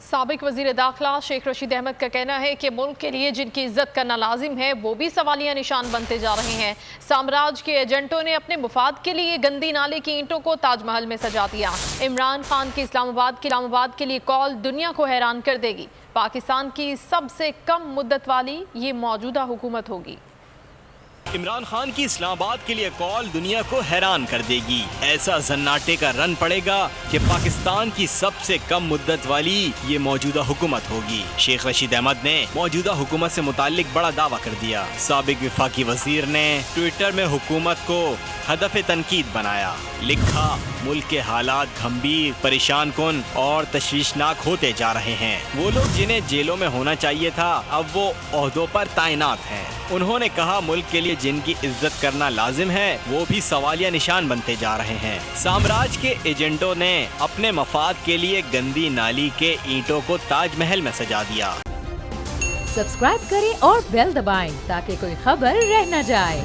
साबिक वज़ीर दाखिला शेख रशीद अहमद का कहना है कि मुल्क के लिए जिनकी इज्जत करना लाजिम है वो भी सवालिया निशान बनते जा रहे हैं। साम्राज्य के एजेंटों ने अपने मुफाद के लिए गंदी नाले की ईंटों को ताजमहल में सजा दिया। इमरान खान की इस्लामाबाद के लिए कॉल दुनिया को हैरान कर देगी। पाकिस्तान की सबसे कम मुद्दत वाली ये मौजूदा हुकूमत होगी। इमरान खान की इस्लामाबाद के लिए कॉल दुनिया को हैरान कर देगी। ऐसा सन्नाटे का रन पड़ेगा कि पाकिस्तान की सबसे कम मुद्दत वाली ये मौजूदा हुकूमत होगी। शेख रशीद अहमद ने मौजूदा हुकूमत से मुताल्लिक बड़ा दावा कर दिया। साबिक वफाकी वजीर ने ट्विटर में हुकूमत को हदफ तनकीद बनाया। लिखा, मुल्क के हालात गंभीर, परेशान कुन और तशवीशनाक होते जा रहे हैं। वो लोग जिन्हें जेलों में होना चाहिए था अब वो ओहदों पर तैनात हैं। उन्होंने कहा, मुल्क के लिए जिनकी इज्जत करना लाजिम है वो भी सवालिया निशान बनते जा रहे हैं। साम्राज्य के एजेंटों ने अपने मफाद के लिए गंदी नाली के ईंटों को ताजमहल में सजा दिया। सब्सक्राइब करें और बेल दबाएं ताकि कोई खबर रह न जाए।